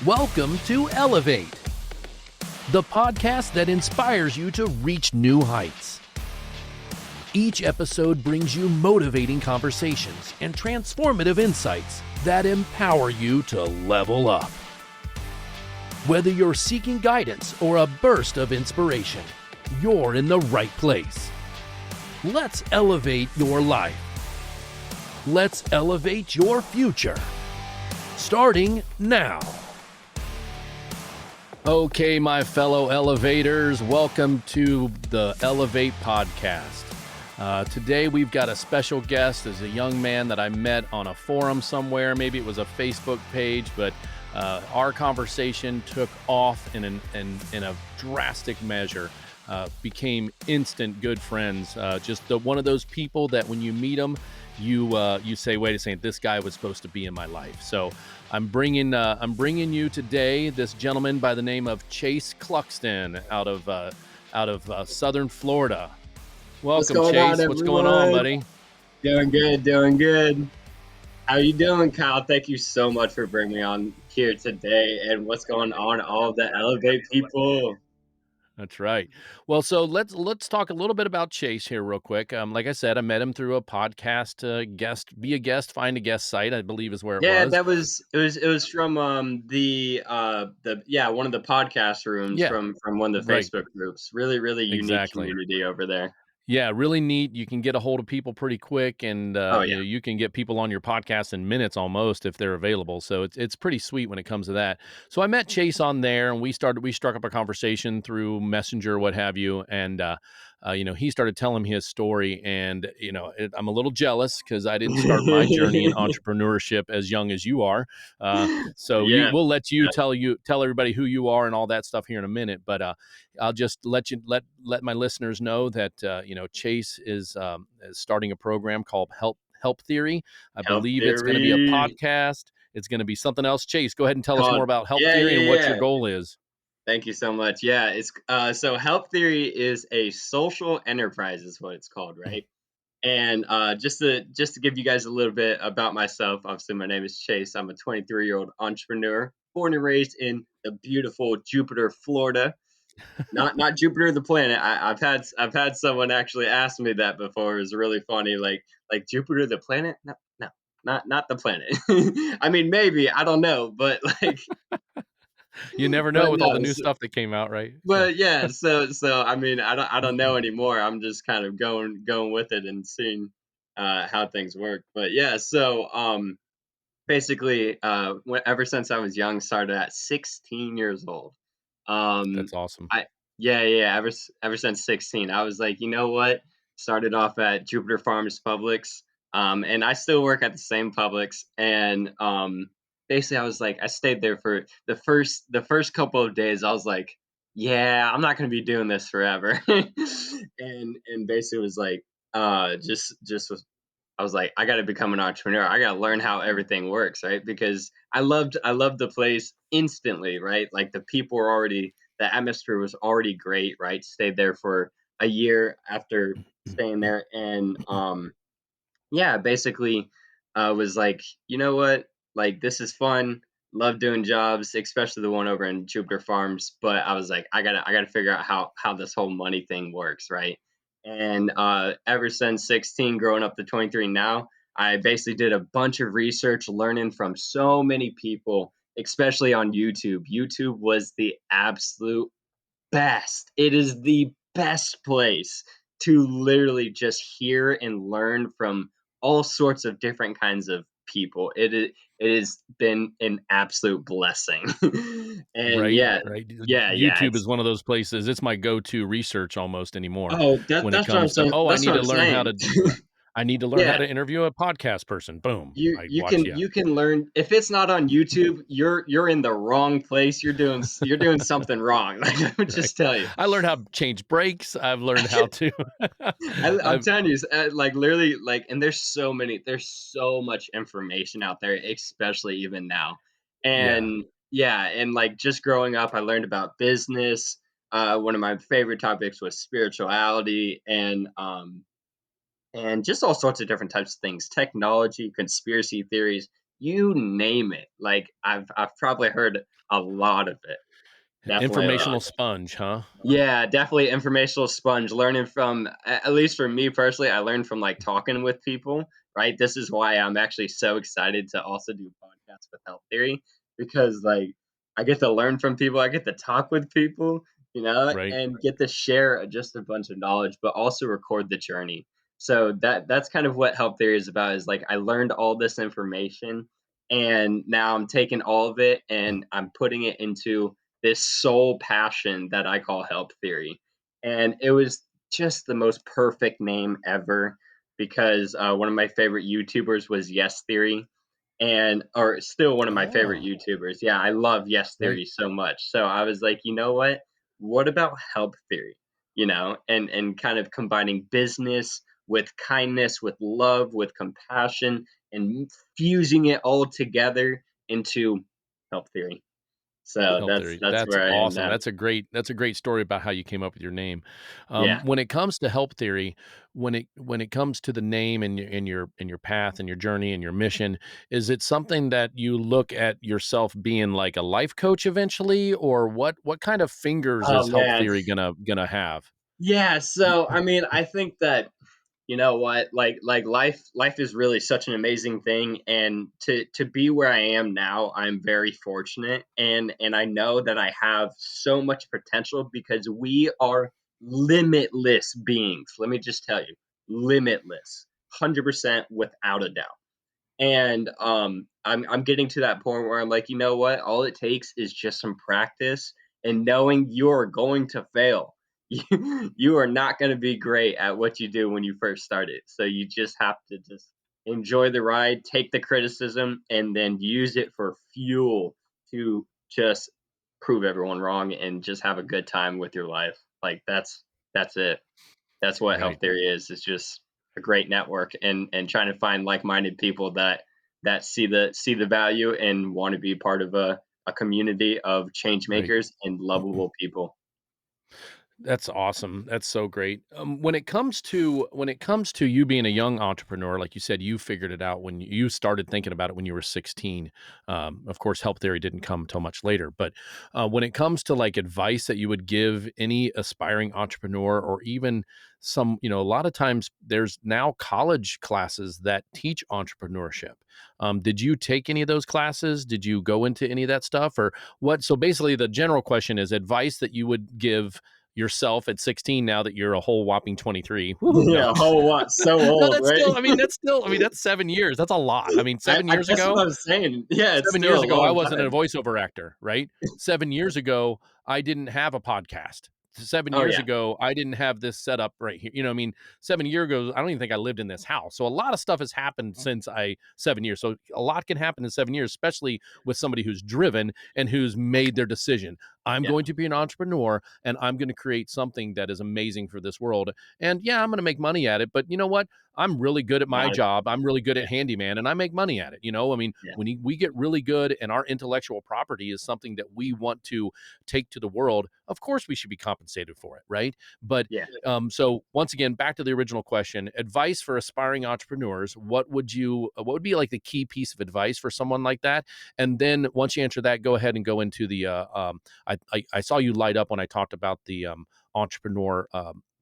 Welcome to Elevate, the podcast that inspires you to reach new heights. Each episode brings you motivating conversations and transformative insights that empower you to level up. Whether you're seeking guidance or a burst of inspiration, you're in the right place. Let's elevate your life. Let's elevate your future. Starting now. Okay, my fellow elevators, welcome to the Elevate podcast. Today we've got a special guest. As a young man that I met on a forum somewhere, maybe it was a Facebook page, but our conversation took off in a drastic measure. Became instant good friends. Just one of those people that when you meet them, you say, "Wait a second, this guy was supposed to be in my life." So I'm bringing you today this gentleman by the name of Chase Cluxton out of Southern Florida. Welcome, Chase. What's going on, buddy? Doing good. How you doing, Kyle? Thank you so much for bringing me on here today. And what's going on, all the Elevate people? That's right. Well, so let's talk a little bit about Chase here real quick. Like I said, I met him through a podcast be a guest, find a guest site, I believe is where it Yeah, was. it was from the one of the podcast rooms Yeah, from one of the right. Facebook groups. Really unique Exactly. community over there. Yeah, really neat. You can get a hold of people pretty quick, and Oh yeah. you can get people on your podcast in minutes almost if they're available. So it's pretty sweet when it comes to that. So I met Chase on there, and we struck up a conversation through Messenger, what have you, and he started telling me his story, and I'm a little jealous because I didn't start my journey in entrepreneurship as young as you are. So Yeah. we'll let you tell everybody who you are and all that stuff here in a minute, but I'll just let my listeners know that Chase is starting a program called Help Theory. I Help believe it's going to be a Theory. podcast. It's going to be something else. Chase, go ahead and tell us more Called about Help yeah, Theory yeah, and what your yeah. goal is. Thank you so much. Yeah, it's so Help Theory is a social enterprise, is what it's called, right? And just to give you guys a little bit about myself, obviously my name is Chase. I'm a 23-year-old entrepreneur, born and raised in the beautiful Jupiter, Florida. Not Jupiter the planet. I've had someone actually ask me that before. It was really funny. Like Jupiter the planet? No, not the planet. I mean, maybe I don't know, but like, You never know but with all the no. new stuff that came out, right? Yeah. But yeah, so I mean, I don't know anymore. I'm just kind of going with it and seeing how things work. But yeah, so basically, ever since I was young, started at 16 years old. Um, That's awesome. I yeah, ever since 16, I was like, you know what? Started off at Jupiter Farms Publix, and I still work at the same Publix, and basically, I was like, I stayed there for the first couple of days. I was like, yeah, I'm not gonna be doing this forever, and basically was like, just was I was like, I got to become an entrepreneur. I got to learn how everything works, right? Because I loved the place instantly, right? Like the atmosphere was already great, right? Stayed there for a year after staying there, and yeah, basically, was like, you know what? Like, this is fun. Love doing jobs, especially the one over in Jupiter Farms. But I was like, I gotta figure out how this whole money thing works, right? And ever since 16, growing up to 23 now, I basically did a bunch of research, learning from so many people, especially on YouTube. YouTube was the absolute best. It is the best place to literally just hear and learn from all sorts of different kinds of people. It has been an absolute blessing. And Right, yeah, right. yeah, YouTube it's is one of those places. It's my go-to research almost anymore when it that's what I'm comes to, saying. oh, That's what I'm saying. I need to learn how Yeah, to interview a podcast person. Boom. I you watch can you. you can learn if it's not on YouTube, you're in the wrong place. You're doing something wrong. Like I would Right. just tell you. I learned how to change brakes. I've learned how to I'm I've telling you, like literally, like, and there's so much information out there, especially even now. yeah. And yeah, and like just growing up, I learned about business. One of my favorite topics was spirituality, and just all sorts of different types of things, technology, conspiracy theories. you name it. Like I've probably heard a lot of it. Definitely a lot. Informational sponge, huh? Yeah, definitely informational sponge. Learning from, at least for me personally, I learned from like talking with people, right? This is why I'm actually so excited to also do podcasts with Health Theory, because like I get to learn from people, I get to talk with people, Right. and get to share just a bunch of knowledge, but also record the journey. So that's kind of what Health Theory is about. Is like I learned all this information, and now I'm taking all of it and I'm putting it into this sole passion that I call help theory. And it was just the most perfect name ever, because one of my favorite YouTubers was Yes Theory, and or still one of my favorite Oh, YouTubers. Yeah, I love Yes right. Theory so much. So I was like, you know what? What about help theory? And kind of combining business with kindness, with love, with compassion, and fusing it all together into help theory. So Help that's theory. that's That's where I am awesome. now. That's a great story about how you came up with your name. Yeah. When it comes to help theory, when it comes to the name and your path and your journey and your mission, is it something that you look at yourself being like a life coach eventually, or what kind of fingers Oh is help man. theory gonna have? Yeah. So I mean, I think that you know what, like life is really such an amazing thing, and to be where I am now, I'm very fortunate, and I know that I have so much potential because we are limitless beings. Let me just tell you, limitless, 100% without a doubt. And I'm getting to that point where I'm like, you know what? All it takes is just some practice and knowing you're going to fail. You are not going to be great at what you do when you first start it. So you just have to just enjoy the ride, take the criticism, and then use it for fuel to just prove everyone wrong and just have a good time with your life. Like that's it. That's what health Right. theory is. It's just a great network, and trying to find like-minded people that see the value and want to be part of a community of change Right. makers and lovable people. That's awesome. That's so great. When it comes to you being a young entrepreneur, like you said, you figured it out when you started thinking about it when you were 16. Of course, help theory didn't come until much later. But when it comes to like advice that you would give any aspiring entrepreneur, or even some, a lot of times there's now college classes that teach entrepreneurship. Did you take any of those classes? Did you go into any of that stuff, or what? So basically, the general question is advice that you would give yourself at 16 now that you're a whole whopping 23. Woohoo. No. Yeah, a whole lot. So No, old, that's right? still, I mean, that's 7 years. That's a lot. I mean, I, 7 I years that's what ago, I'm saying. Yeah, it's 7 still years a ago, I long wasn't a time. voiceover actor, right? 7 years ago, I didn't have a podcast. 7 Oh years yeah, ago, I didn't have this set up right here. I mean, 7 years ago, I don't even think I lived in this house. So a lot of stuff has happened since 7 years. So a lot can happen in 7 years, especially with somebody who's driven and who's made their decision. I'm yeah, going to be an entrepreneur and I'm going to create something that is amazing for this world. And yeah, I'm going to make money at it, but you know what? I'm really good at my not job. I'm really good yeah, at handyman and I make money at it. I mean, yeah, when we get really good and our intellectual property is something that we want to take to the world, of course we should be compensated for it, right? But yeah. so once again, back to the original question, advice for aspiring entrepreneurs. What would be like the key piece of advice for someone like that? And then once you answer that, go ahead and go into the, I saw you light up when I talked about the entrepreneur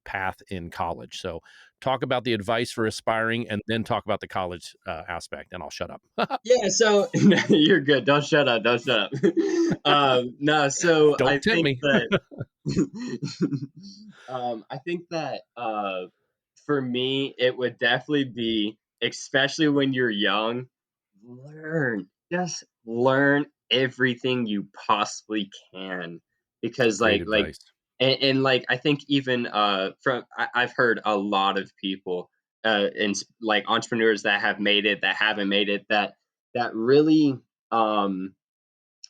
path in college. So talk about the advice for aspiring and then talk about the college aspect, and I'll shut up. Yeah, so you're good. Don't shut up. Don't shut up. No, so Don't tempt me. I think that for me, it would definitely be, especially when you're young, just learn everything you possibly can, because Great advice. and like I think even I've heard a lot of people like entrepreneurs that have made it, that haven't made it, that really um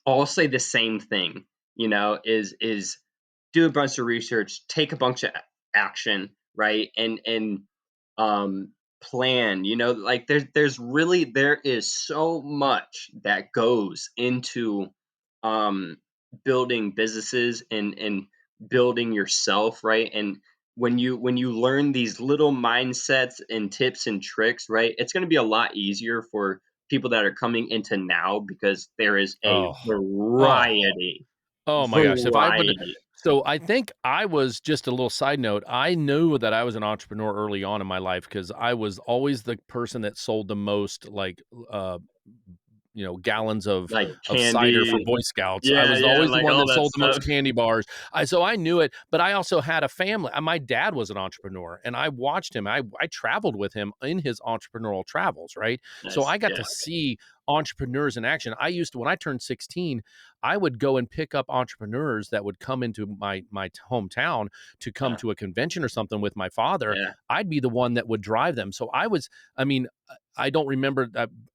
all say the same thing, is do a bunch of research, take a bunch of action, right? And um plan, like there is so much that goes into um building businesses and building yourself, right? And when you learn these little mindsets and tips and tricks, right, it's going to be a lot easier for people that are coming into now because there is a Oh. Oh. variety, Oh my gosh, if I would variety. so I think I was just a little side note, I knew that I was an entrepreneur early on in my life because I was always the person that sold the most, like, gallons Like of cider for candy. Boy Scouts. I Yeah, was yeah, always the like one all that that sold the most stuff. candy bars. So I knew it, but I also had a family. My dad was an entrepreneur, and I watched him. I traveled with him in his entrepreneurial travels, right? So Nice, I got yeah, to see entrepreneurs in action. I used to when I turned 16, I would go and pick up entrepreneurs that would come into my hometown to come uh, to a convention or something with my father. yeah, I'd be the one that would drive them. So I mean, I don't remember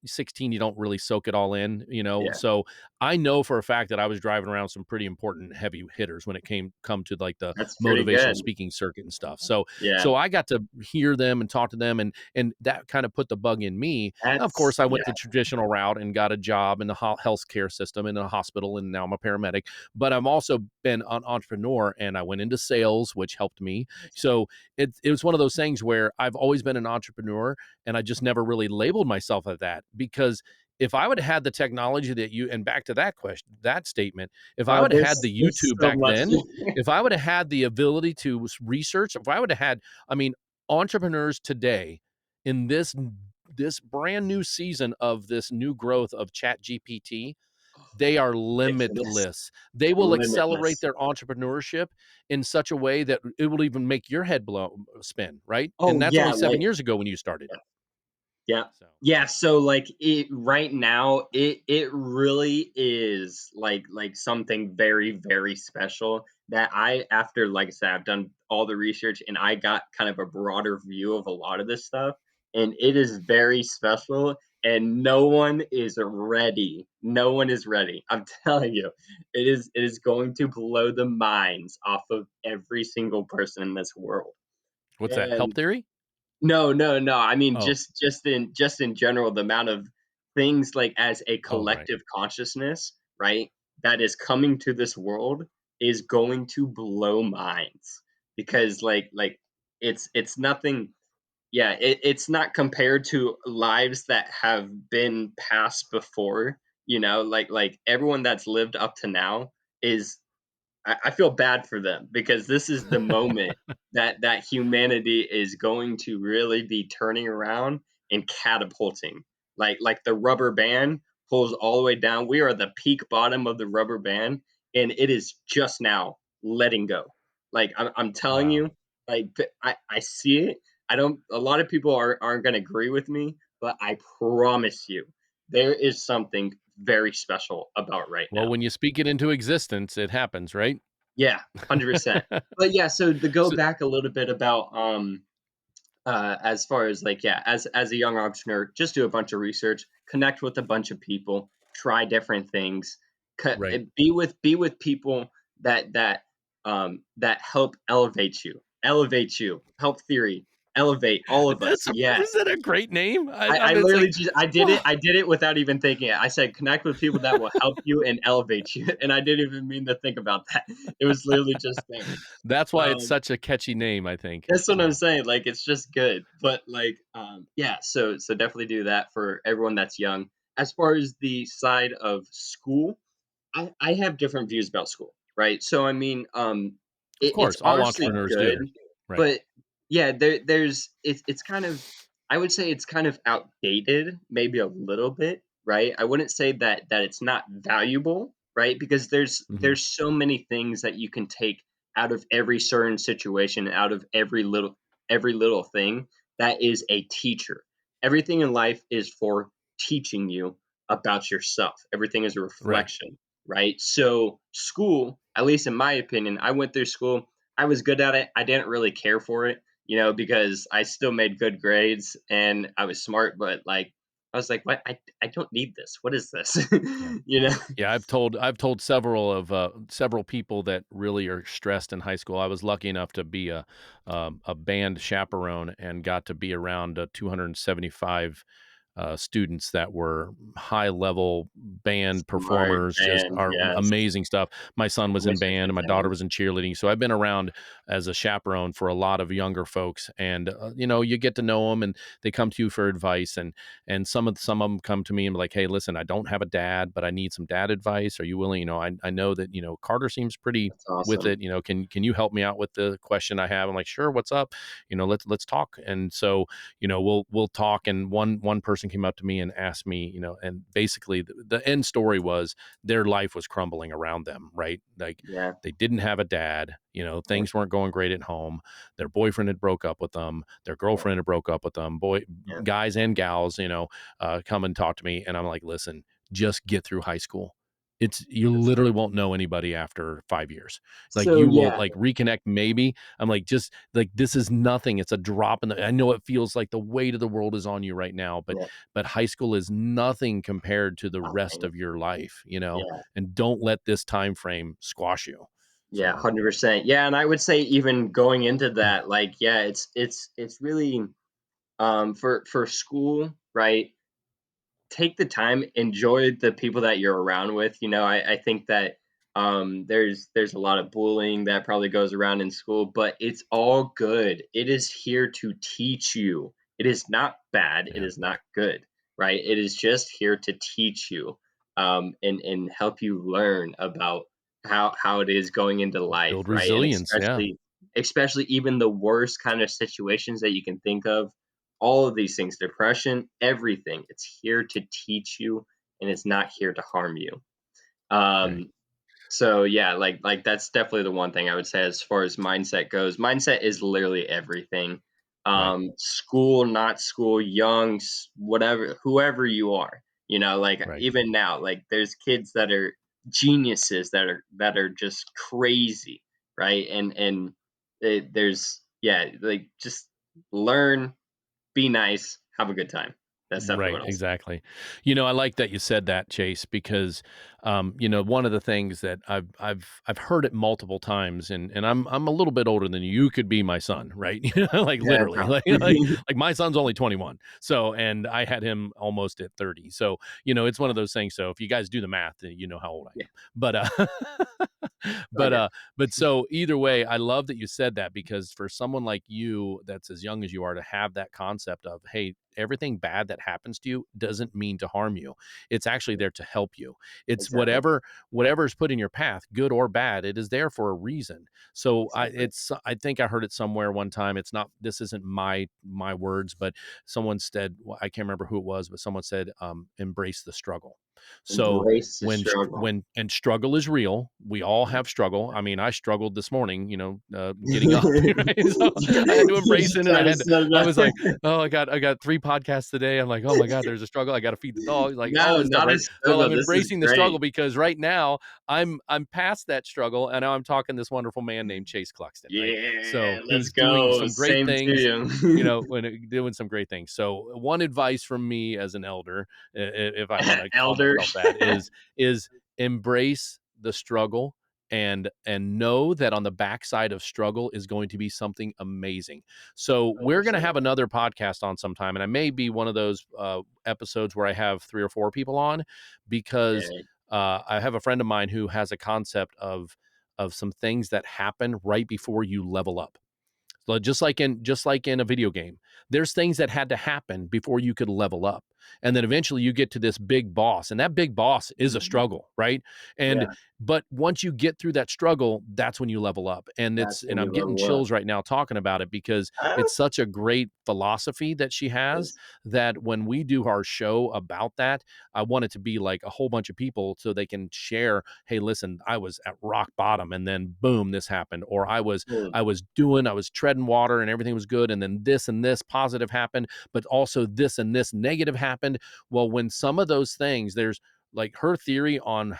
16, you don't really soak it all in, you know. yeah, So I know for a fact that I was driving around some pretty important heavy hitters when it come to like the that's pretty motivational good. speaking circuit and stuff. So Yeah, so I got to hear them and talk to them and that kind of put the bug in me. Of that's course, I yeah, went the traditional route and got a job in the healthcare system in a hospital, and now I'm a paramedic. But I've also been an entrepreneur, and I went into sales, which helped me. So it was one of those things where I've always been an entrepreneur, and I just never really labeled myself at that because if I would have had the technology that you and back to that question, that statement, if I would have had the there's YouTube so back much. then, if I would have had the ability to research, if I would have had, I mean, entrepreneurs today in this brand new season of this new growth of Chat GPT, they are Ridiculous, limitless. They will accelerate limitless. their entrepreneurship in such a way that it will even make your head spin, right? And Oh, that's yeah, only 7 like years ago when you started. yeah. So, Yeah, so, like, it right now, it really is, like, something very, very special that I after, like I said, I've done all the research, and I got kind of a broader view of a lot of this stuff, and it is very special, and no one is ready. No one is ready. I'm telling you, it is going to blow the minds off of every single person in this world, what's that? Help and theory? no, no, no. I mean, Oh, just in general, the amount of things like as a oh, right. collective consciousness, right, that is coming to this world is going to blow minds because like it's nothing. Yeah, it's not compared to lives that have been passed before. Like everyone that's lived up to now is I feel bad for them because this is the moment that humanity is going to really be turning around and catapulting. Like the rubber band pulls all the way down. We are at the peak bottom of the rubber band, and it is just now letting go. Like I'm telling Wow. you, like I see it. I don't. A lot of people aren't going to agree with me, but I promise you, there is something very special about right Well, now. when you speak it into existence, it happens, right? Yeah, 100%. But yeah, so to go So back a little bit about, as far as like, yeah, as a young entrepreneur, just do a bunch of research, connect with a bunch of people, try different things, right. be with people that help elevate you, help theory, elevate all of us. Is Yes. that a great name? I It's literally like, just I did it without even thinking it. I said, "Connect with people that will help you and elevate you," and I didn't even mean to think about that. It was literally just there. that's why it's Um, such a catchy name, I think. that's what I'm So, saying, like, it's just good, but, like, yeah, so definitely do that for everyone that's young. As far as the side of school, I have different views about school, right? So I mean, of it's course, all honestly entrepreneurs good, do. Right. but yeah, there's it's kind of I would say it's kind of outdated, maybe a little bit, right? I wouldn't say that it's not valuable, right? Because there's Mhm. there's so many things that you can take out of every certain situation, out of every little thing that is a teacher. Everything in life is for teaching you about yourself. Everything is a Right. reflection, right? So, school, at least in my opinion, I went through school. I was good at it. I didn't really care for it, because I still made good grades and I was smart, but like, I was like, what? I don't need this. What is this? Yeah. you know? Yeah, I've told several people that really are stressed in high school. I was lucky enough to be a band chaperone and got to be around 275 students that were high level band Smart performers, just band, are yes. amazing stuff. My son I was in wish I band, could and my daughter attend. was in cheerleading. So I've been around as a chaperone for a lot of younger folks, and you get to know them, and they come to you for advice, and some of them come to me and be like, hey, listen, I don't have a dad, but I need some dad advice. Are you willing? I know that Carter seems pretty That's with awesome. it. Can you help me out with the question I have? I'm like, sure, what's up? Let's talk. And so we'll talk. And one person came up to me and asked me, and basically the end story was their life was crumbling around them, right? Like Yeah, they didn't have a dad. yeah, Things weren't going great at home. Their boyfriend had broke up with them. Their yeah, girlfriend had broke up with them. yeah. Guys and gals, come and talk to me. And I'm like, listen, just get through high school. You That's literally won't know anybody after 5 years. Like so you will yeah, like reconnect maybe. I'm like, just like, this is nothing. It's a drop in the, I know it feels like the weight of the world is on you right now, but yeah, high school is nothing compared to the rest nothing. of your life, Yeah, and don't let this time frame squash you. yeah, So 100%. Yeah, and I would say even going into that, like, yeah, it's really for school, right? Take the time, enjoy the people that you're around with. I think that there's a lot of bullying that probably goes around in school, but it's all good. It is here to teach you. It is not bad. It yeah, is not good, right? It is just here to teach you, and help you learn about how it is going into life, build right? And resilience. Yeah. especially even the worst kind of situations that you can think of, all of these things, depression, everything. It's here to teach you, and it's not here to harm you. Right. Um, so yeah, like that's definitely the one thing I would say as far as mindset goes. Mindset is literally everything. Right. School, not school, young, whatever, whoever you are. Like Right. even now, like there's kids that are geniuses that are just crazy, right? And there's yeah, like just learn, be nice, have a good time. That's definitely Right, what I'll say. exactly. I like that you said that, Chase, because one of the things that I've heard it multiple times, and I'm a little bit older than you. You could be my son, right? Like Yeah, literally, probably. like my son's only 21, so and I had him almost at 30. So it's one of those things. So if you guys do the math, then you know how old I Yeah, am. But it's all good. but so either way, I love that you said that, because for someone like you that's as young as you are to have that concept of, hey, everything bad that happens to you doesn't mean to harm you. It's actually Yeah, there to help you. It's exactly, whatever is put in your path, good or bad, it is there for a reason. So exactly. I think I heard it somewhere one time. It's not, this isn't my words, but someone said, well, I can't remember who it was, but someone said, embrace the struggle. So Embrace the struggle. when and struggle is real. We all Mhm. have struggle. I mean, I struggled this morning, getting up, right? So I had to embrace You it, and kinda said I was like, that. oh, I got 3 podcasts today. I'm like, oh my God, there's a struggle. I got to feed the dog, like all No, this stuff, not a right? Well, I'm struggle, this is embracing the struggle great. because right now I'm past that struggle, and now I'm talking to this wonderful man named Chase Cluxton, right? Yeah, So let's who's doing go. some great Same to things, you. doing some great things. So one advice from me as an elder, if I want to call Elder. myself that, is embrace the struggle, and know that on the backside of struggle is going to be something amazing. So we're going to 100%. have another podcast on sometime, and I may be one of those episodes where I have 3 or 4 people on, because Yeah. I have a friend of mine who has a concept of some things that happen right before you level up. So just like in a video game, there's things that had to happen before you could level up. And then eventually you get to this big boss, and that big boss is a Mhm. struggle, right? And Yeah, but once you get through that struggle, that's when you level up. And that's when I'm you getting level up. chills right now talking about it, because Ah, it's such a great philosophy that she has, yes. that when we do our show about that, I want it to be like a whole bunch of people so they can share, hey, listen, I was at rock bottom, and then boom, this happened. Or Mm, I was treading water and everything was good. And then this and this positive happened, but also this and this negative happened. Well, when some of those things, there's like her theory on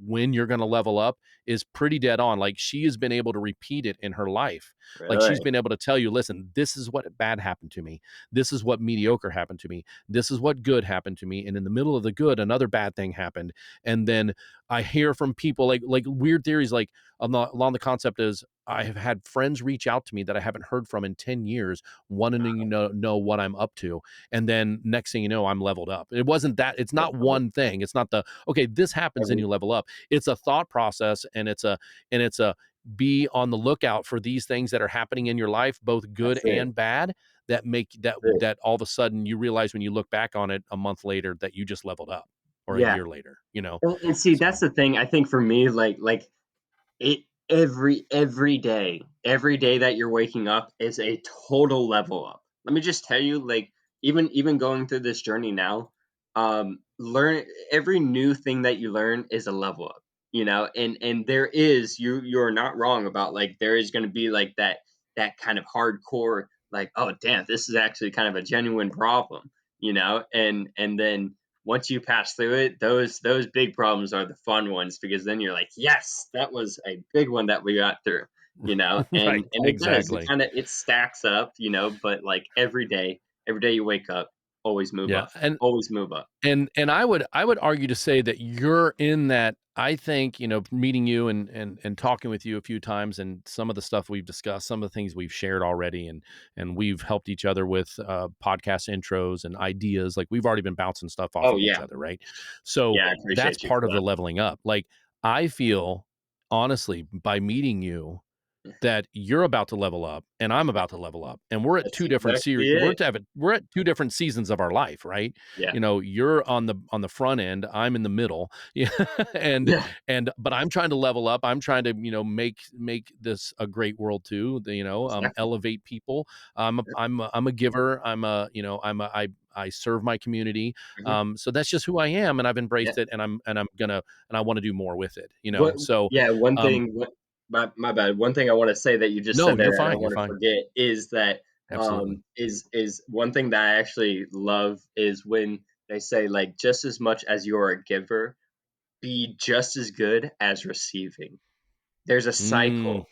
when you're going to level up is pretty dead on. Like she has been able to repeat it in her life. Like she's really? been able to tell you, listen, this is what bad happened to me. This is what mediocre happened to me. This is what good happened to me. And in the middle of the good, another bad thing happened. And then I hear from people like weird theories like along the concept is I have had friends reach out to me that I haven't heard from in 10 years, wanting to know what I'm up to. And then next thing you know, I'm leveled up. It wasn't that, it's not Definitely. one thing. It's not the, okay, this happens and Every you level up. It's a thought process and it's a be on the lookout for these things that are happening in your life, both good That's it. and bad, that make That's it. that all of a sudden you realize when you look back on it a month later that you just leveled up or a Yeah. year later, you know? And see, that's So, the thing. I think for me, it every day that you're waking up is a total level up. Let me just tell you, like, even going through this journey now, learn every new thing that you learn is a level up, and there is you're not wrong about, like, there is going to be like that kind of hardcore, like, oh damn, this is actually kind of a genuine problem, and then once you pass through it, those big problems are the fun ones, because then you're like, yes, that was a big one that we got through, and right, it does. It exactly. kind of it stacks up, but like every day you wake up, always move Yeah, up, always move up. and I would argue to say that you're in that. I think, meeting you and talking with you a few times and some of the stuff we've discussed, some of the things we've shared already, and we've helped each other with podcast intros and ideas. Like we've already been bouncing stuff off Oh of each yeah, other, right? So yeah, I that's appreciate you part for of the that. leveling up. Like I feel honestly by meeting you that you're about to level up and I'm about to level up and we're at That's two different exactly it. we're at two different seasons of our life, right? Yeah, You're on the front end, I'm in the middle. Yeah. and yeah, but I'm trying to level up. I'm trying to, make this a great world too. exactly. Elevate people. I'm a giver. I serve my community. Mhm. So that's just who I am and I've Yeah. embraced it and I want to do more with it, What? So Yeah. One um thing. My bad. One thing I want to say that you just no, said you're there, I fine. don't You're want to fine. forget, is that Absolutely. is one thing that I actually love is when they say, like, just as much as you're a giver, be just as good as receiving. There's a Mm, cycle.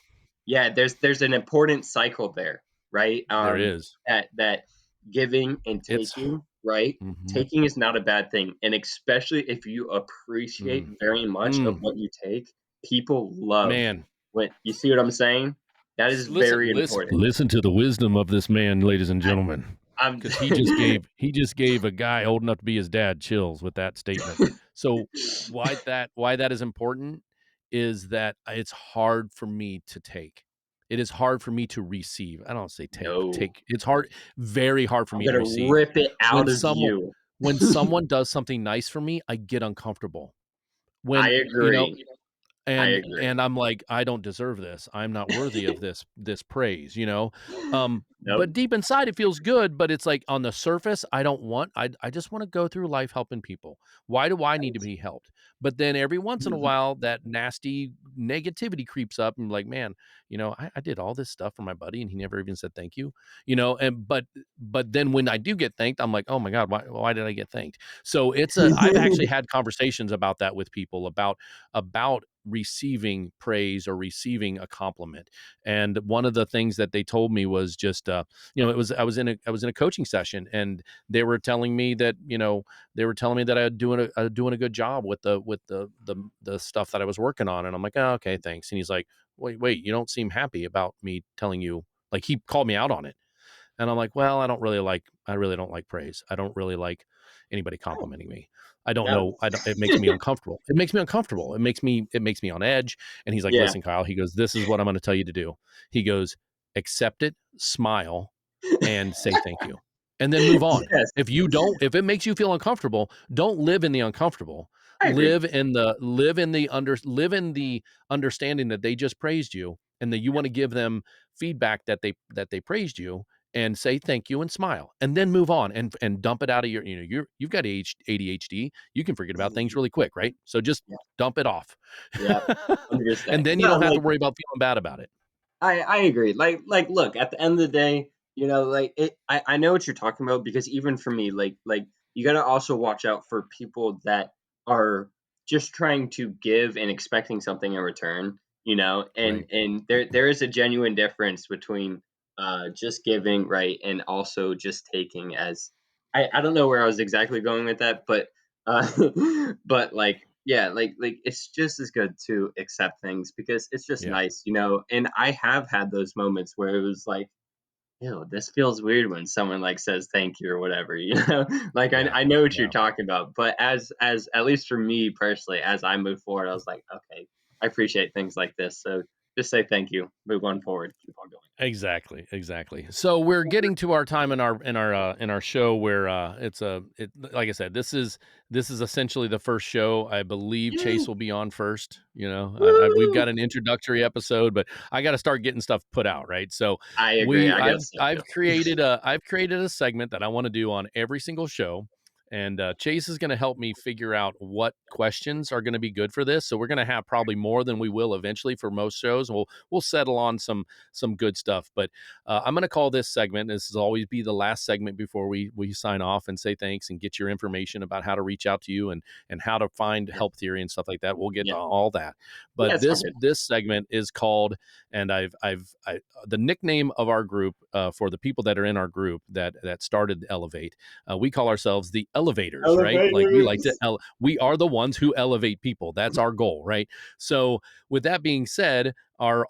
Yeah, there's an important cycle there, right? there is. That giving and It's taking, right? mhm, Taking is not a bad thing, and especially if you appreciate mm, very much of mm, what you take, people love man. when you see what I'm saying? That is Listen, very listen, important. listen to the wisdom of this man, ladies and I, gentlemen, I'm because he just gave a guy old enough to be his dad chills with that statement. So why that is important is that it's hard for me to take. It is hard for me to receive. I don't say take, but no, take. It's hard, very hard for I'm me to gonna receive. rip it When out of someone you. when someone does something nice for me, I get uncomfortable. I When agree. I and agree. I'm like, "I don't deserve this. I'm not worthy of this praise," but Nope. deep inside, it feels good, but it's like on the surface, I just wanna go through life helping people. Why do I need to be helped? But then every once in a while, that nasty negativity creeps up and like, "Man, I did all this stuff for my buddy and he never even said thank you," and but then when I do get thanked, I'm like, "Oh my god, why did I get thanked?" So I've actually had conversations about that with people about receiving praise or receiving a compliment. And one of the things that they told me was just, it was I was in a coaching session, and they were telling me that I'm doing a good job with the stuff that I was working on, and I'm like, oh, okay, thanks. And he's like, wait, you don't seem happy about me telling you. Like he called me out on it. And I'm like, well, I really don't like praise. I don't really like anybody complimenting me. I don't That know. It makes me uncomfortable. It makes me uncomfortable. It makes me on edge. And he's like, yeah. listen, Kyle, he goes, this is what I'm going to tell you to do. He goes, accept it, smile, and say thank you. And then move on. Yes, If it makes you feel uncomfortable, don't live in the uncomfortable. I agree. Live in the understanding that they just praised you and that you want to give them feedback that they praised you and say thank you and smile and then move on and dump it out of you've got ADHD. You can forget about things really quick, right? So just Yeah, dump it off. yeah, understand. And then you No, don't have to like, worry about feeling bad about it. I agree. Like, look, at the end of the day, like, I know what you're talking about, because even for me, like you got to also watch out for people that are just trying to give and expecting something in return, and Right. there is a genuine difference between just giving, right, and also just taking. As I don't know where I was exactly going with that, but uh but like, yeah, like it's just as good to accept things because it's just Yeah. nice, and I have had those moments where it was like, ew, this feels weird when someone like says thank you or whatever, Like Yeah. I know what you're Yeah. talking about, but as at least for me personally, as I move forward, I was like, okay, I appreciate things like this. So just say thank you, move on forward, keep on going. Exactly, exactly. So we're getting to our time in our show where like I said, this is essentially the first show. I believe Chase Yay! will be on first. We've Woo! got an introductory episode, but I got to start getting stuff put out, right? So I agree. we I got stuff too. I've created a segment that I want to do on every single show. And Chase is going to help me figure out what questions are going to be good for this. So we're going to have probably more than we will eventually for most shows. We'll settle on some good stuff. But I'm going to call this segment. This will always be the last segment before we sign off and say thanks and get your information about how to reach out to you and how to find Yeah, help theory and stuff like that. We'll get to yeah, all that. yeah. But It's all this good. this segment is called, and the nickname of our group for the people that are in our group that started Elevate. We call ourselves the elevators, right? Like Elevators. we are the ones who elevate people. That's our goal, right? So with that being said, our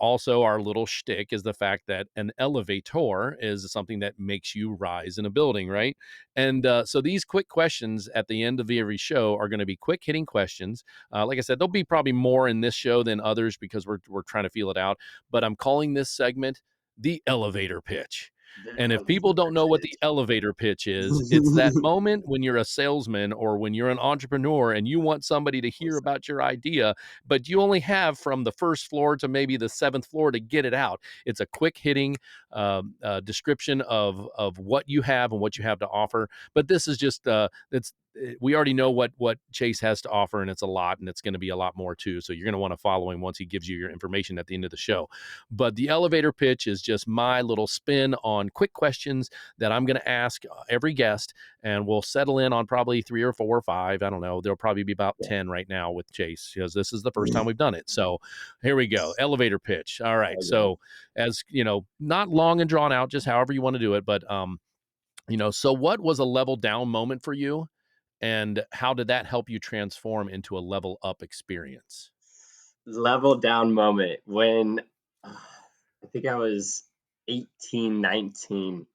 little shtick is the fact that an elevator is something that makes you rise in a building, right? And so these quick questions at the end of every show are going to be quick hitting questions. Like I said, there'll be probably more in this show than others because we're trying to feel it out. But I'm calling this segment the elevator pitch. The And if people don't elevator know what the pitch. elevator pitch is, it's that moment when you're a salesman or when you're an entrepreneur and you want somebody to hear Listen, about your idea, but you only have from the first floor to maybe the seventh floor to get it out. It's a quick hitting description of what you have and what you have to offer. But this is just it's we already know what Chase has to offer, and it's a lot, and it's going to be a lot more too. So you're going to want to follow him once he gives you your information at the end of the show. But the elevator pitch is just my little spin on quick questions that I'm going to ask every guest, and we'll settle in on probably 3 or 4 or 5. I don't know. There'll probably be about yeah. 10 right now with Chase because this is the first time we've done it. So here we go. Elevator pitch. All right. So as you know, not long and drawn out, just however you want to do it. But so what was a level down moment for you? And how did that help you transform into a level up experience? Level down moment when I think I was 18, 19.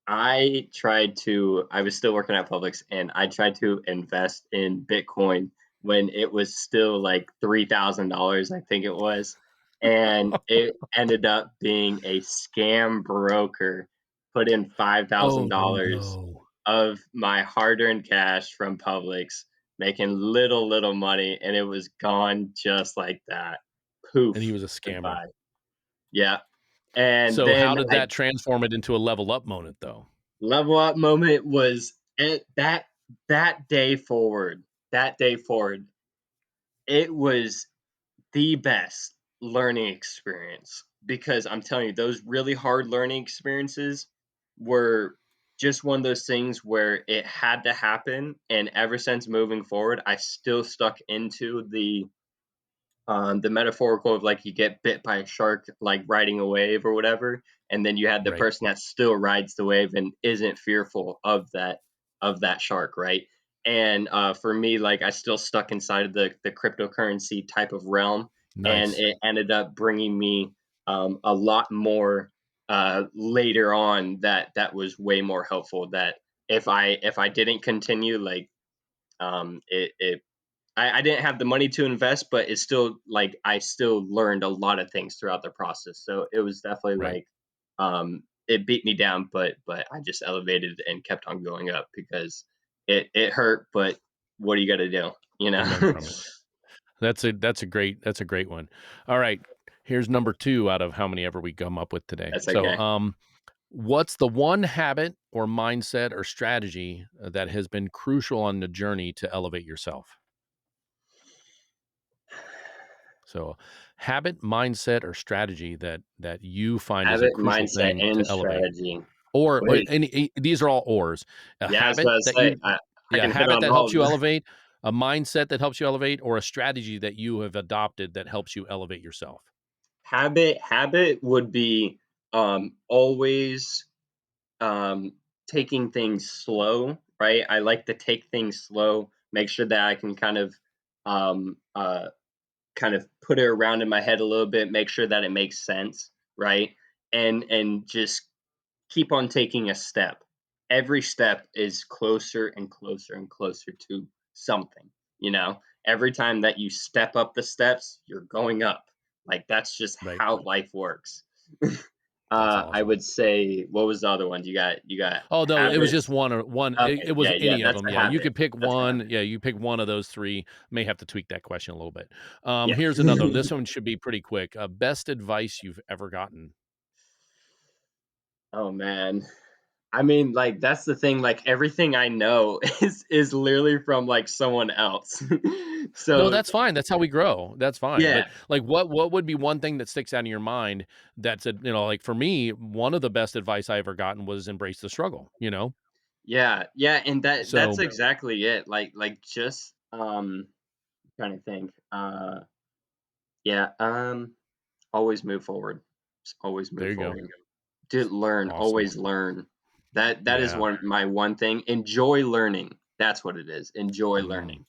I was still working at Publix and I tried to invest in Bitcoin when it was still like $3,000, I think it was. And it ended up being a scam broker, put in Oh $5,000 no. of my hard earned cash from Publix, making little money, and it was gone just like that. And he Poof, was a scammer. goodbye. Yeah. And So how then did that transform it into a level up moment though? level up moment was at that day forward. That day forward, it was the best learning experience because I'm telling you, those really hard learning experiences were just one of those things where it had to happen. And ever since moving forward, I still stuck into the metaphorical of like you get bit by a shark, like riding a wave or whatever, and then you had the Right. person that still rides the wave and isn't fearful of that shark, right? And for me, like I still stuck inside of the cryptocurrency type of realm, and Nice. it ended up bringing me a lot more later on that was way more helpful. That if I didn't continue, like I didn't have the money to invest, but it's still like I still learned a lot of things throughout the process. So it was definitely Right. like it beat me down, but I just elevated and kept on going up because it hurt, but what do you got to do? You You learn know, from it. That's a great one. All right. Here's number 2 out of how many ever we come up with today. that's So, okay. what's the one habit or mindset or strategy that has been crucial on the journey to elevate yourself? So, habit, mindset, or strategy that you find is a Habit, crucial mindset, thing and to elevate, strategy. or Wait, any these are all ors. A yeah, I was habit about to that say you, I yeah, can hit habit on that all helps of you them. elevate, a mindset that helps you elevate, or a strategy that you have adopted that helps you elevate yourself. Habit would be always taking things slow, right? I like to take things slow, make sure that I can kind of um, uh, kind of put it around in my head a little bit, make sure that it makes sense, right? And just keep on taking a step. Every step is closer and closer and closer to something, you know? Every time that you step up the steps, you're going up. Like that's just Right. how life works. That's I awesome. would say, what was the other one? You got Oh, no, it was just habits. one or one. It Okay, was yeah, yeah, any of that's them. a Yeah, you habit. could pick That's a one. habit. Yeah, you pick one of those 3. May have to tweak that question a little bit. Yeah. Here's another one. This one should be pretty quick. Best advice you've ever gotten? Oh man. I mean, like that's the thing. Like everything I know is literally from like someone else. No, So that's fine. That's how we grow. That's fine. yeah, But, like, what would be one thing that sticks out in your mind that's a like, for me, one of the best advice I ever gotten was embrace the struggle, you know? yeah, yeah, and that's So, exactly it. Like just trying to think. Yeah, always move forward. Just always there move you go. forward. To learn, Awesome. always learn. That is Yeah. one thing. Enjoy learning. That's what it is. Enjoy Mm, learning.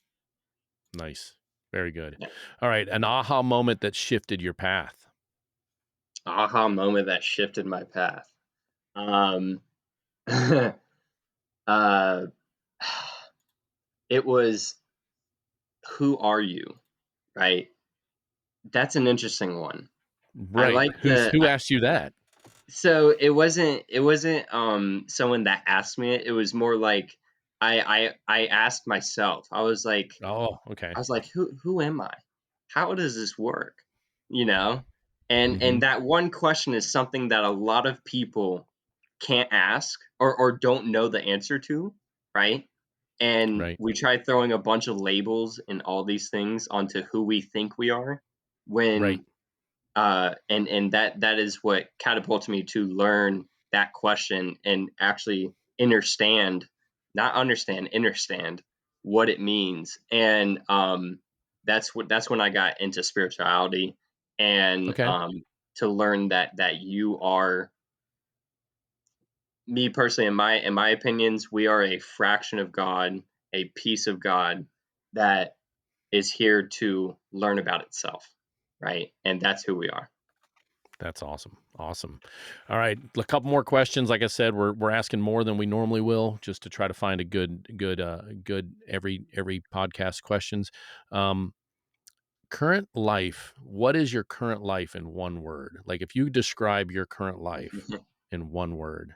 nice. Very good. Yeah. All right, an aha moment that shifted your path. Aha moment that shifted my path. Um, uh, it was, who are you? Right. That's an interesting one. I Right. like the. Who asked you that? So it wasn't someone that asked me it. It was more like I asked myself. Oh, okay. I was like, who am I? How does this work? You know? And Mhm. that one question is something that a lot of people can't ask or don't know the answer to, right? And Right. we try throwing a bunch of labels and all these things onto who we think we are Right. when and that is what catapulted me to learn that question and actually understand, not understand, understand what it means. And that's when I got into spirituality and Okay. to learn that you are, me personally, in my opinions, we are a fraction of God, a piece of God that is here to learn about itself, right? And that's who we are. That's awesome. Awesome. All right, a couple more questions. Like I said, we're asking more than we normally will, just to try to find a good every podcast questions. Um, Current life. What is your current life in one word? Like, if you describe your current life in one word.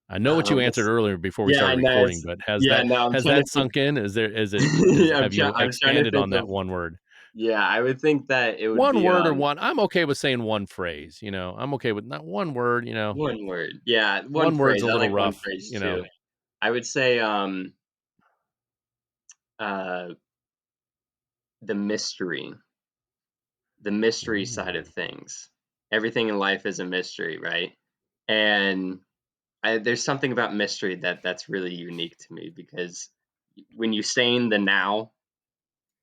I know what you answered That's earlier before we Yeah, started I know. recording, It's but yeah, no, I'm has trying to that think. sunk in? Is have you I'm trying to expanded think on that of. one word? Yeah, I would think that it would One be, word or one, I'm okay with saying one phrase, I'm okay with not one word, one word. Yeah, one one word's phrase. a I little like one rough, phrase too. I would say, uh, the mystery, the mystery side of Ooh, things. Everything in life is a mystery, right? And there's something about mystery that's really unique to me because when you stay in the now,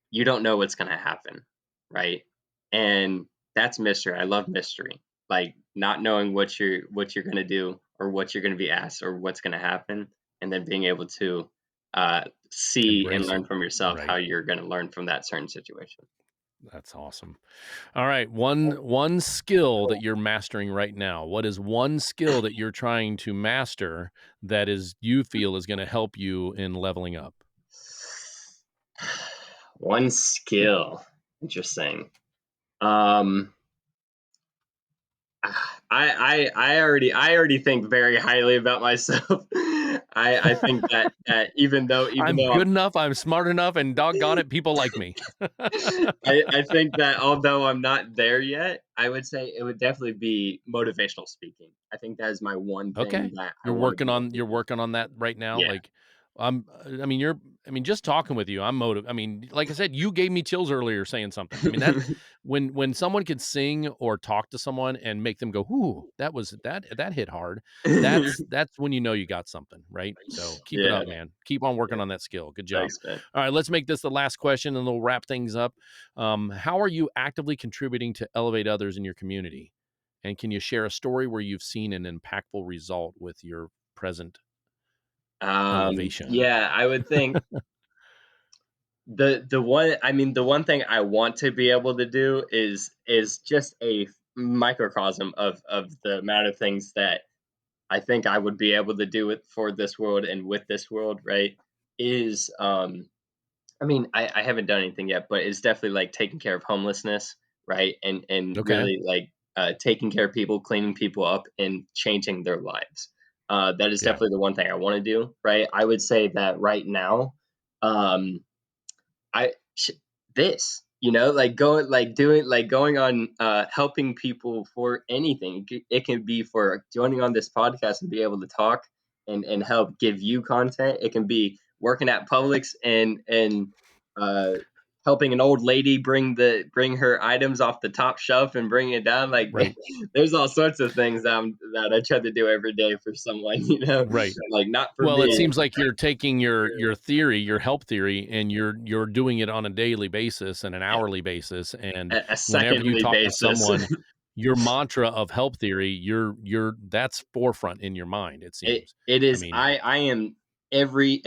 you don't know what's gonna happen, right? And that's mystery. I love mystery. Like not knowing what you're gonna do or what you're gonna be asked or what's gonna happen, and then being able to see and embrace learn it. from yourself how Right. you're gonna learn from that certain situation. That's awesome. All right, one skill that you're mastering right now. What is one skill that you're trying to master that is you feel is gonna help you in leveling up? One skill. Interesting. Um, I already think very highly about myself. I think that even though I'm good enough, I'm smart enough, and doggone it, people like me. I think that although I'm not there yet, I would say it would definitely be motivational speaking. I think that is my one thing Okay. that I want to be able to You're do. working on that right now? Yeah. Like, just talking with you, like I said, you gave me chills earlier saying something. I mean, that when someone could sing or talk to someone and make them go, "Ooh, that hit hard." That's when you know you got something, right? So, keep it Yeah. up, man. Keep on working Yeah. on that skill. Good job. Thanks, man. All right, let's make this the last question and we'll wrap things up. How are you actively contributing to elevate others in your community? And can you share a story where you've seen an impactful result with your present elevation? Yeah, I would think the one thing I want to be able to do is just a microcosm of the amount of things that I think I would be able to do it for this world and with this world, right? Is I mean, I haven't done anything yet, but it's definitely like taking care of homelessness, right? And Okay. really like taking care of people, cleaning people up, and changing their lives. That is Yeah. definitely the one thing I want to do, right? I would say that right now, um, I sh this, like going like doing like going on helping people for anything. It can be for joining on this podcast and be able to talk and help give you content. It can be working at Publix and uh helping an old lady bring her items off the top shelf and bring it down. Like Right. there's all sorts of things that I try to do every day for someone, Right. like not for Well, it me. seems like you're taking your theory, your help theory, and you're doing it on a daily basis and an Yeah, hourly basis. And a whenever you secondly talk to basis. someone, your mantra of help theory, you're that's forefront in your mind, it It seems. it I is mean, I am every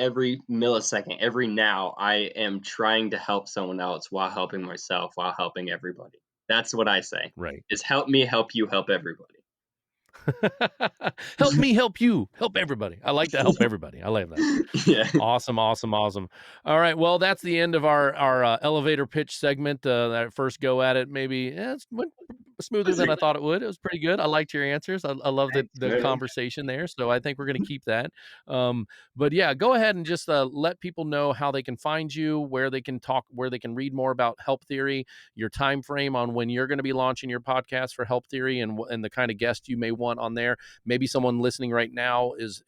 millisecond, every now, I am trying to help someone else while helping myself, while helping everybody. That's what I say. right. Is help me help you help everybody. Help me help you, help everybody. I like to help everybody. I like that. Yeah. Awesome, awesome, awesome. All right, well, that's the end of our elevator pitch segment. That first go at it, maybe it went smoother Was than it I thought it would. It was pretty good. I liked your answers. I love thanks, the man. conversation there. So I think we're going to keep that. But yeah, go ahead and just let people know how they can find you, where they can talk, where they can read more about Help Theory, your time frame on when you're going to be launching your podcast for Help Theory, and the kind of guest you may want on there. Maybe someone listening right now is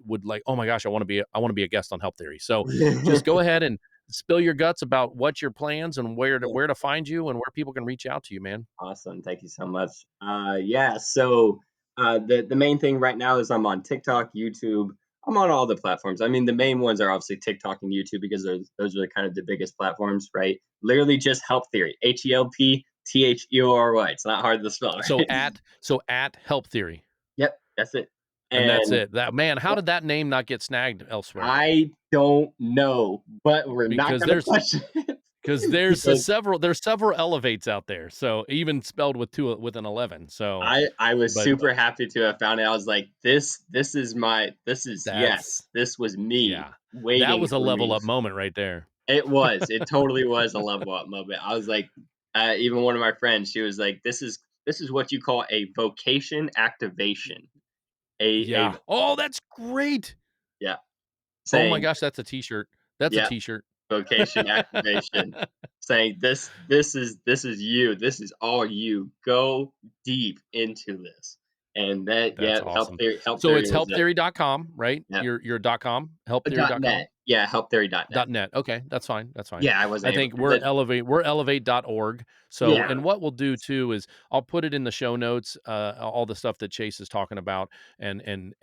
would like, oh my gosh, I want to be a guest on Help Theory. So just go ahead and spill your guts about what your plans and where to find you and where people can reach out to you, man. Awesome. Thank you so much. Yeah. So the main thing right now is I'm on TikTok, YouTube. I'm on all the platforms. I mean, the main ones are obviously TikTok and YouTube because those are kind of the biggest platforms, right? Literally just Help Theory, HELPTHEORY. It's not hard to spell, So right? at Help Theory. Yep, that's it. And that's And it. That man, how did that name not get snagged elsewhere? I don't know, but we're not Because going to there's question it there's because several elevates out there. So even spelled with an 11. So I was but super happy to have found it. I was like, this is that's yes, this was me yeah. That waiting was a for level me. up moment right there. It totally was a level up moment. I was like, even one of my friends, she was like, this is what you call a vocation activation. A Yeah. Oh, that's great. yeah, Oh my saying gosh, that's a t-shirt. That's a yeah, t-shirt. vocation activation, saying this is you, this is all you. Go deep into this, and that That's yeah, awesome. help So theory it's was it. helptheory.com, right? Yeah, Your .com, dot helptheory.com. net. Yeah, helptheory.net. .net. Okay, that's fine. That's fine. Yeah, I I wasn't able think to. That, we're elevate.org. So, yeah, and what we'll do too is I'll put it in the show notes, all the stuff that Chase is talking about and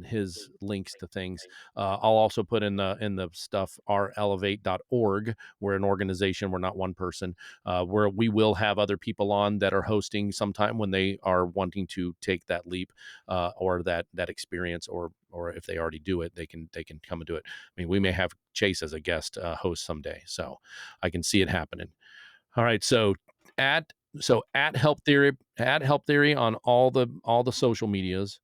his links to things. I'll also put in the stuff our elevate.org. We're an organization, we're not one person. Where we will have other people on that are hosting sometime when they are wanting to take that leap, or that experience, or if they already do it, they can come and do it. I mean, we may have Chase as a guest host someday, so I can see it happening. All right, at at Help Theory on all the social medias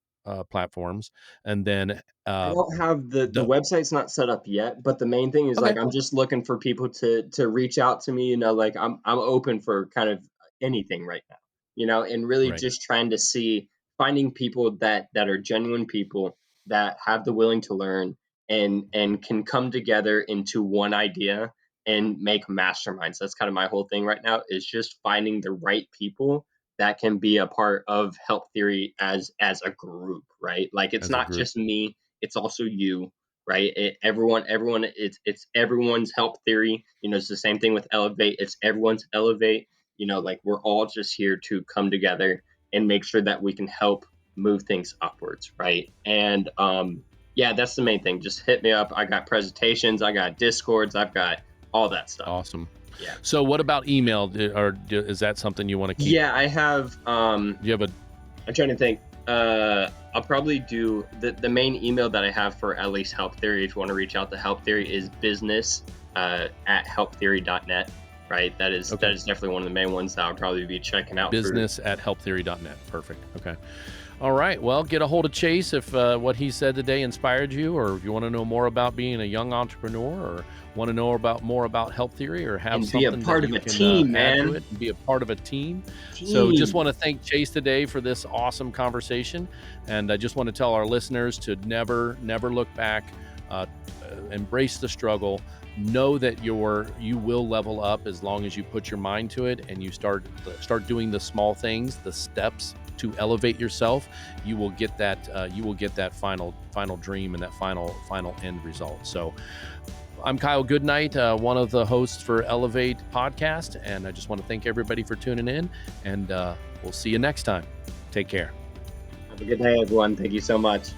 platforms, and then I uh, don't have the the website's not set up yet, but the main thing is like okay, I'm just looking for people to reach out to me, like I'm open for kind of anything right now. And really right, just trying to see finding people that are genuine people that have the willing to learn and can come together into one idea and make masterminds. That's kind of my whole thing right now is just finding the right people that can be a part of Help Theory as a group, right? Like it's as a not group, just me, it's also you, right? Everyone, it's everyone's Help Theory. It's the same thing with Elevate. It's everyone's Elevate. Like we're all just here to come together and make sure that we can help move things upwards, right? And yeah, that's the main thing. Just hit me up. I got presentations, I got Discords, I've got all that stuff. awesome. Yeah. So, what about email? Is that something you want to keep? Yeah, I have Do you have a I'm trying to think. I'll probably do the main email that I have for at least Help Theory. If you want to reach out to Help Theory, is business at helptheory.net. Right, that is Okay. definitely one of the main ones that I'll probably be checking out for. Business at helptheory.net. Perfect. Okay. All right. Well, get a hold of Chase if what he said today inspired you, or if you want to know more about being a young entrepreneur, or want to know about more about Help Theory, or have And be a something that part of you a can team, add to man. it and be a part of a team. So just Team. want to thank Chase today for this awesome conversation. And I just want to tell our listeners to never look back, embrace the struggle. Know that you will level up as long as you put your mind to it and you start doing the small things, the steps to elevate yourself. You will get that final dream and that final end result. So I'm Kyle Goodnight, one of the hosts for Elevate Podcast, and I just want to thank everybody for tuning in, and we'll see you next time. Take care. Have a good day, everyone. Thank you so much.